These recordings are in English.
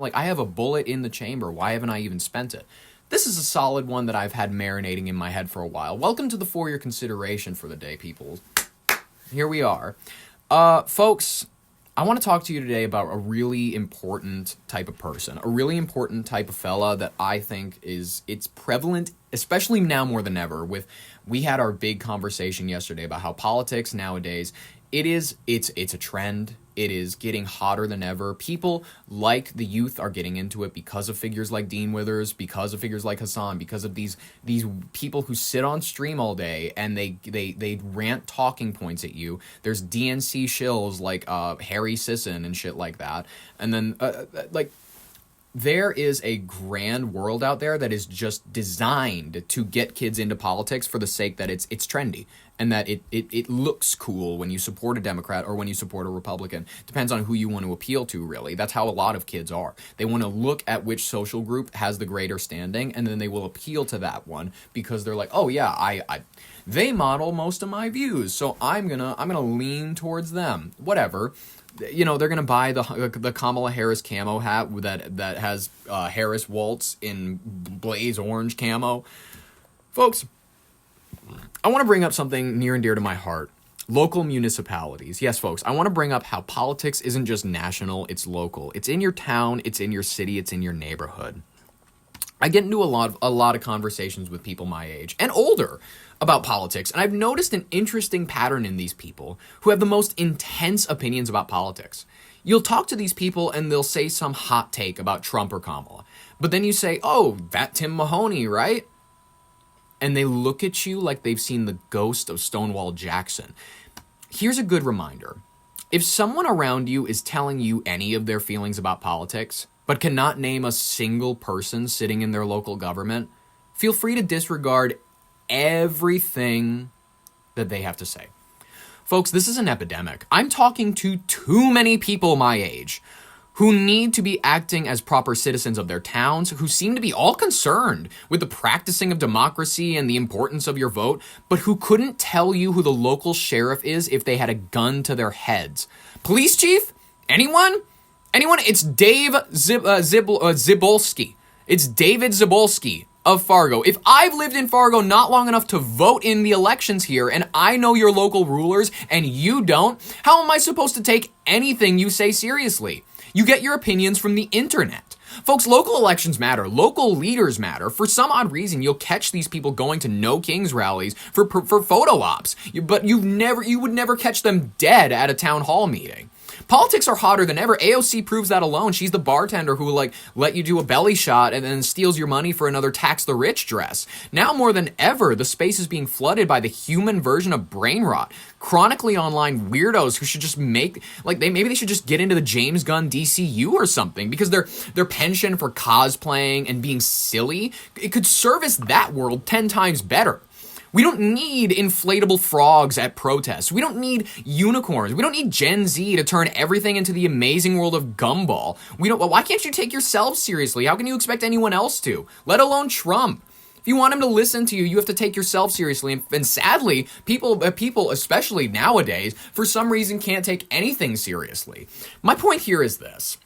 Like, I have a bullet in the chamber. Why haven't I even spent it? This is a solid one that I've had marinating in my head for a while. Welcome to the For Your Consideration for the day, people. Here we are. Folks, I want to talk to you today about a really important type of person, a really important type of fella that I think it's prevalent, especially now more than ever. We had our big conversation yesterday about how politics nowadays, it's a trend. It is getting hotter than ever. People like the youth are getting into it because of figures like Dean Withers, because of figures like Hassan, because of these people who sit on stream all day and they rant talking points at you. There's DNC shills like Harry Sisson and shit like that. And then there is a grand world out there that is just designed to get kids into politics for the sake that it's trendy and that it looks cool when you support a Democrat or when you support a Republican. Depends on who you want to appeal to, really. That's how a lot of kids are. They want to look at which social group has the greater standing, and then they will appeal to that one because they're like, oh yeah, they model most of my views, so I'm gonna lean towards them. Whatever. You know, they're going to buy the Kamala Harris camo hat that has Harris Waltz in blaze orange camo. Folks, I want to bring up something near and dear to my heart. Local municipalities. Yes, folks, I want to bring up how politics isn't just national, it's local. It's in your town, it's in your city, it's in your neighborhood. I get into a lot of conversations with people my age and older about politics, and I've noticed an interesting pattern in these people who have the most intense opinions about politics. You'll talk to these people and they'll say some hot take about Trump or Kamala, but then you say, oh, that Tim Mahoney, right? And they look at you like they've seen the ghost of Stonewall Jackson. Here's a good reminder. If someone around you is telling you any of their feelings about politics, but cannot name a single person sitting in their local government, feel free to disregard everything that they have to say. Folks, this is an epidemic. I'm talking to too many people my age who need to be acting as proper citizens of their towns, who seem to be all concerned with the practicing of democracy and the importance of your vote, but who couldn't tell you who the local sheriff is if they had a gun to their heads. Police chief? Anyone? It's Dave Zibolski. It's David Zibolski of Fargo. If I've lived in Fargo not long enough to vote in the elections here and I know your local rulers and you don't, how am I supposed to take anything you say seriously? You get your opinions from the internet. Folks, local elections matter. Local leaders matter. For some odd reason, you'll catch these people going to No Kings rallies for photo ops, but you would never catch them dead at a town hall meeting. Politics are hotter than ever. AOC proves that alone. She's the bartender who will let you do a belly shot and then steals your money for another tax the rich dress. Now more than ever, the space is being flooded by the human version of brain rot. Chronically online weirdos who should just maybe they should just get into the James Gunn DCU or something because their penchant for cosplaying and being silly, it could service that world 10 times better. We don't need inflatable frogs at protests. We don't need unicorns. We don't need Gen Z to turn everything into the amazing world of Gumball. Why can't you take yourself seriously? How can you expect anyone else to? Let alone Trump. If you want him to listen to you, you have to take yourself seriously. And sadly, people, especially nowadays, for some reason can't take anything seriously. My point here is this.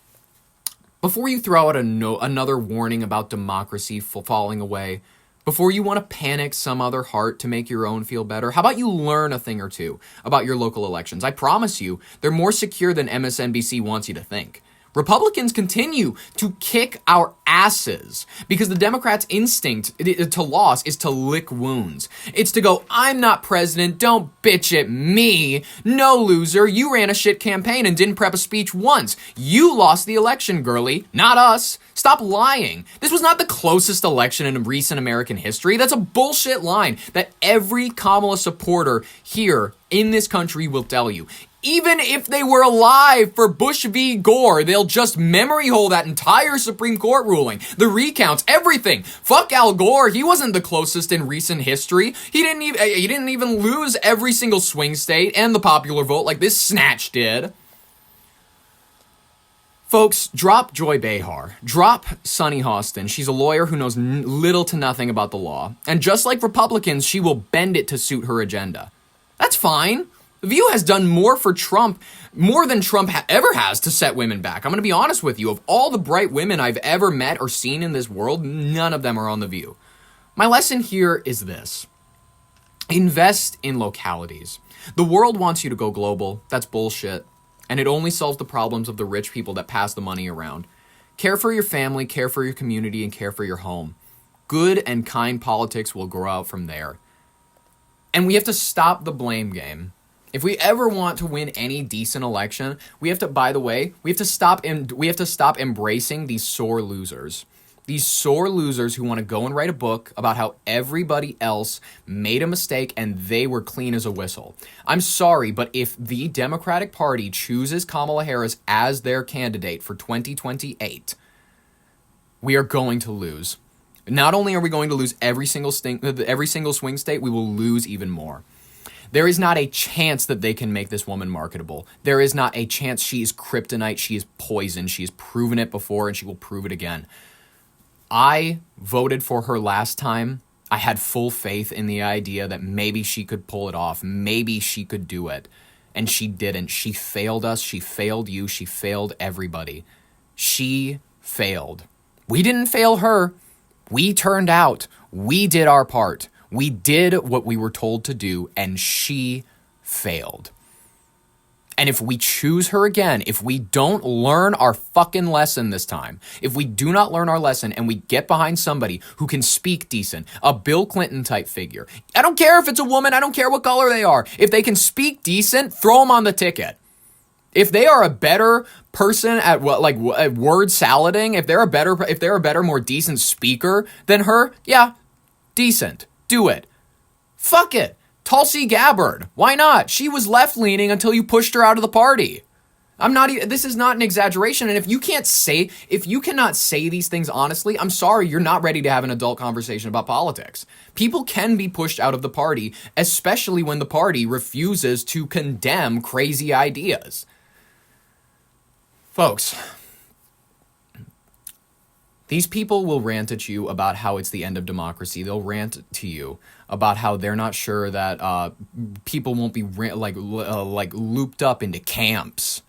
Before you throw out another warning about democracy falling away, before you want to panic some other heart to make your own feel better, how about you learn a thing or two about your local elections? I promise you, they're more secure than MSNBC wants you to think. Republicans continue to kick our asses because the Democrats' instinct to loss is to lick wounds. It's to go, I'm not president, don't bitch at me. No, loser, you ran a shit campaign and didn't prep a speech once. You lost the election, girly, not us. Stop lying. This was not the closest election in recent American history. That's a bullshit line that every Kamala supporter here in this country will tell you. Even if they were alive for Bush v. Gore, they'll just memory hole that entire Supreme Court ruling, the recounts, everything. Fuck Al Gore. He wasn't the closest in recent history. He didn't even lose every single swing state and the popular vote like this snatch did. Folks, drop Joy Behar. Drop Sunny Hostin. She's a lawyer who knows little to nothing about the law. And just like Republicans, she will bend it to suit her agenda. That's fine. The View has done more for Trump, more than Trump ever has to set women back. I'm going to be honest with you. Of all the bright women I've ever met or seen in this world, none of them are on The View. My lesson here is this. Invest in localities. The world wants you to go global. That's bullshit. And it only solves the problems of the rich people that pass the money around. Care for your family, care for your community, and care for your home. Good and kind politics will grow out from there. And we have to stop the blame game. If we ever want to win any decent election, we have to, by the way, we have to stop embracing these sore losers. These sore losers who want to go and write a book about how everybody else made a mistake and they were clean as a whistle. I'm sorry, but if the Democratic Party chooses Kamala Harris as their candidate for 2028, we are going to lose. Not only are we going to lose every single swing state, we will lose even more. There is not a chance that they can make this woman marketable. There is not a chance. She is kryptonite. She is poison. She has proven it before and she will prove it again. I voted for her last time. I had full faith in the idea that maybe she could pull it off. Maybe she could do it. And she didn't. She failed us. She failed you. She failed everybody. She failed. We didn't fail her. We turned out. We did our part. We did what we were told to do, and she failed. And if we choose her again, if we don't learn our fucking lesson this time, if we do not learn our lesson and we get behind somebody who can speak decent, a Bill Clinton type figure, I don't care if it's a woman, I don't care what color they are. If they can speak decent, throw them on the ticket. If they are a better person at word salading, if they're a better, more decent speaker than her, yeah, decent. Do it. Fuck it. Tulsi Gabbard. Why not? She was left-leaning until you pushed her out of the party. This is not an exaggeration. And if you cannot say these things honestly, I'm sorry, you're not ready to have an adult conversation about politics. People can be pushed out of the party, especially when the party refuses to condemn crazy ideas. Folks, these people will rant at you about how it's the end of democracy. They'll rant to you about how they're not sure that people won't be looped up into camps.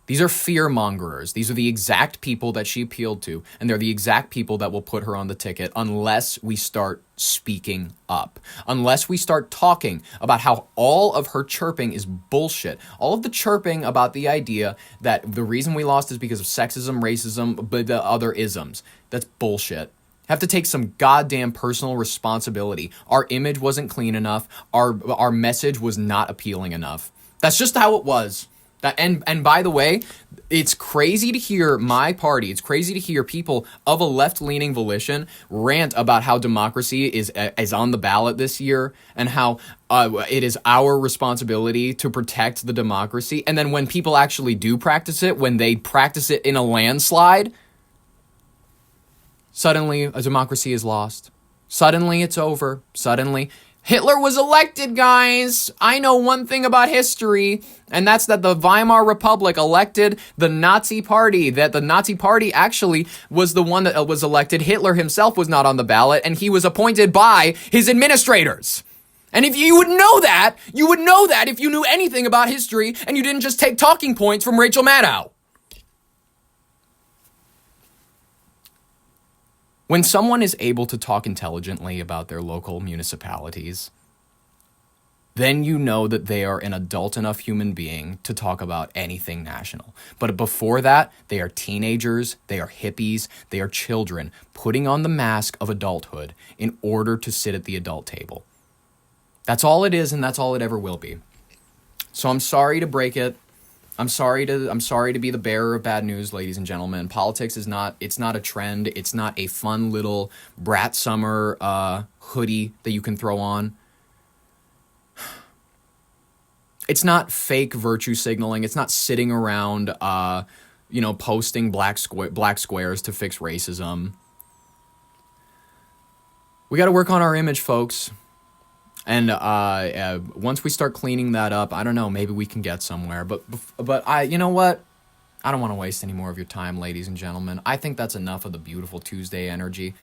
These are fear-mongers. These are the exact people that she appealed to, and they're the exact people that will put her on the ticket unless we start speaking up. Unless we start talking about how all of her chirping is bullshit. All of the chirping about the idea that the reason we lost is because of sexism, racism, but the other isms. That's bullshit. Have to take some goddamn personal responsibility. Our image wasn't clean enough. Our message was not appealing enough. That's just how it was. And by the way, it's crazy to hear my party, it's crazy to hear people of a left-leaning volition rant about how democracy is on the ballot this year and how it is our responsibility to protect the democracy. And then when people actually do practice it, when they practice it in a landslide, suddenly a democracy is lost. Suddenly it's over. Suddenly Hitler was elected, guys. I know one thing about history, and that's that the Weimar Republic elected the Nazi Party, that the Nazi Party actually was the one that was elected. Hitler himself was not on the ballot, and he was appointed by his administrators. And if you would know that if you knew anything about history and you didn't just take talking points from Rachel Maddow. When someone is able to talk intelligently about their local municipalities, then you know that they are an adult enough human being to talk about anything national. But before that, they are teenagers, they are hippies, they are children putting on the mask of adulthood in order to sit at the adult table. That's all it is, and that's all it ever will be. So I'm sorry to break it. I'm sorry to be the bearer of bad news, ladies and gentlemen. Politics is not a trend. It's not a fun little brat summer hoodie that you can throw on. It's not fake virtue signaling. It's not sitting around posting black squares to fix racism. We got to work on our image, folks. And once we start cleaning that up, I don't know, maybe we can get somewhere. But you know what? I don't want to waste any more of your time, ladies and gentlemen. I think that's enough of the beautiful Tuesday energy.